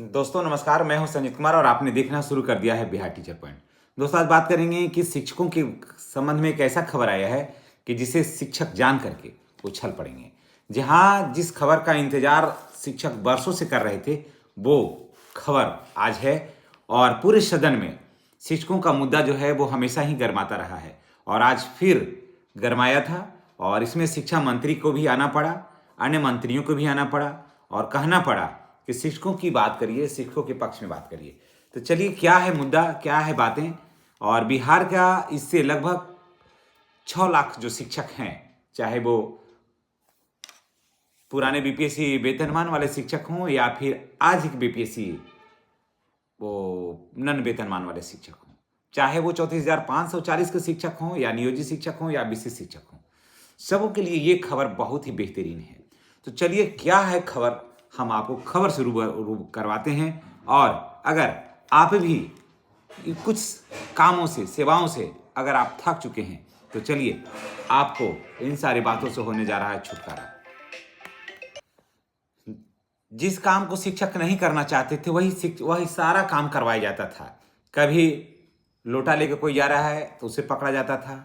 दोस्तों नमस्कार, मैं हूं संजीत कुमार और आपने देखना शुरू कर दिया है बिहार टीचर पॉइंट। दोस्तों आज बात करेंगे कि शिक्षकों के संबंध में एक ऐसा खबर आया है कि जिसे शिक्षक जान करके उछल पड़ेंगे। जहां जिस खबर का इंतजार शिक्षक बरसों से कर रहे थे वो खबर आज है और पूरे सदन में शिक्षकों का मुद्दा जो है वो हमेशा ही गरमाता रहा है और आज फिर गरमाया था और इसमें शिक्षा मंत्री को भी आना पड़ा, अन्य मंत्रियों को भी आना पड़ा और कहना पड़ा कि शिक्षकों की बात करिए, शिक्षकों के पक्ष में बात करिए। तो चलिए क्या है मुद्दा, क्या है बातें। और बिहार का इससे लगभग 6 लाख जो शिक्षक हैं, चाहे वो पुराने बीपीएससी वेतनमान वाले शिक्षक हों या फिर आज के बीपीएससी वो नन वेतनमान वाले शिक्षक हों, चाहे वो 34,540 के शिक्षक हों या नियोजित शिक्षक हों या विशिष्ट शिक्षक हों, सबों के लिए ये खबर बहुत ही बेहतरीन है। तो चलिए क्या है खबर, हम आपको खबर से रूबरू करवाते हैं। और अगर आप भी कुछ कामों से, सेवाओं से अगर आप थक चुके हैं तो चलिए आपको इन सारी बातों से होने जा रहा है छुटकारा। जिस काम को शिक्षक नहीं करना चाहते थे वही सारा काम करवाया जाता था। कभी लोटा लेकर कोई जा रहा है तो उसे पकड़ा जाता था,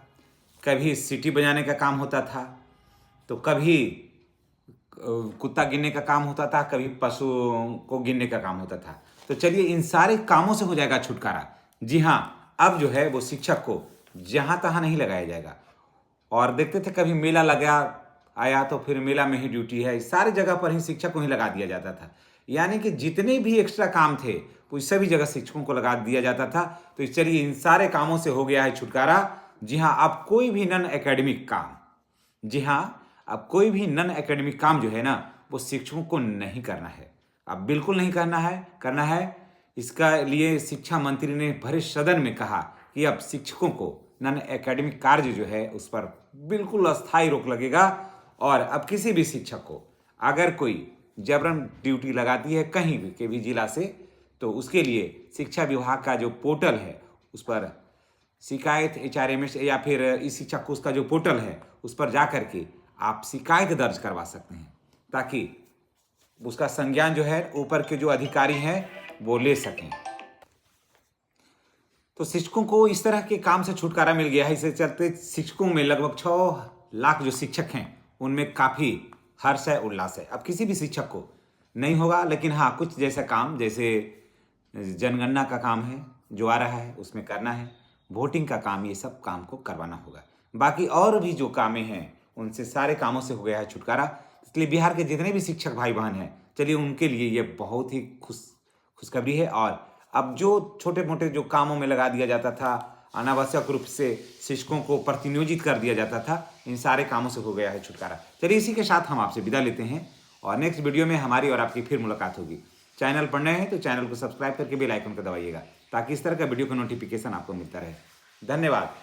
कभी सीटी बजाने का काम होता था, तो कभी कुत्ता गिनने का काम होता था, कभी पशु को गिनने का काम होता था। तो चलिए इन सारे कामों से हो जाएगा छुटकारा। जी हाँ, अब जो है वो शिक्षक को जहाँ तहाँ नहीं लगाया जाएगा। और देखते थे कभी मेला लगा आया तो फिर मेला में ही ड्यूटी है, सारी जगह पर ही शिक्षक को ही लगा दिया जाता था। यानी कि जितने भी एक्स्ट्रा काम थे वो सभी जगह शिक्षकों को लगा दिया जाता था। तो चलिए इन सारे कामों से हो गया है छुटकारा। जी हाँ, अब कोई भी नॉन एकेडमिक काम, जी हाँ, अब कोई भी नॉन एकेडमिक काम जो है ना वो शिक्षकों को नहीं करना है, अब बिल्कुल नहीं करना है। इसका लिए शिक्षा मंत्री ने भरे सदन में कहा कि अब शिक्षकों को नॉन एकेडमिक कार्य जो है उस पर बिल्कुल अस्थायी रोक लगेगा। और अब किसी भी शिक्षक को अगर कोई जबरन ड्यूटी लगाती है कहीं भी के भी जिला से, तो उसके लिए शिक्षा विभाग का जो पोर्टल है उस पर शिकायत HRMS या फिर इस शिक्षक को उसका जो पोर्टल है उस पर जा करके आप शिकायत दर्ज करवा सकते हैं, ताकि उसका संज्ञान जो है ऊपर के जो अधिकारी हैं वो ले सकें। तो शिक्षकों को इस तरह के काम से छुटकारा मिल गया है। इससे चलते शिक्षकों में लगभग 6 लाख जो शिक्षक हैं उनमें काफ़ी हर्ष है, उल्लास है। अब किसी भी शिक्षक को नहीं होगा, लेकिन हाँ कुछ जैसा काम, जैसे जनगणना का काम है जो आ रहा है उसमें करना है, वोटिंग का काम, ये सब काम को करवाना होगा। बाकी और भी जो कामें हैं उनसे सारे कामों से हो गया है छुटकारा। इसलिए बिहार के जितने भी शिक्षक भाई बहन हैं, चलिए उनके लिए ये बहुत ही खुशखबरी है। और अब जो छोटे मोटे जो कामों में लगा दिया जाता था, अनावश्यक रूप से शिक्षकों को प्रतिनियोजित कर दिया जाता था, इन सारे कामों से हो गया है छुटकारा। चलिए इसी के साथ हम आपसे विदा लेते हैं और नेक्स्ट वीडियो में हमारी और आपकी फिर मुलाकात होगी। चैनल पर नए हैं तो चैनल को सब्सक्राइब करके बेल आइकन को दबाइएगा, ताकि इस तरह का वीडियो का नोटिफिकेशन आपको मिलता रहे। धन्यवाद।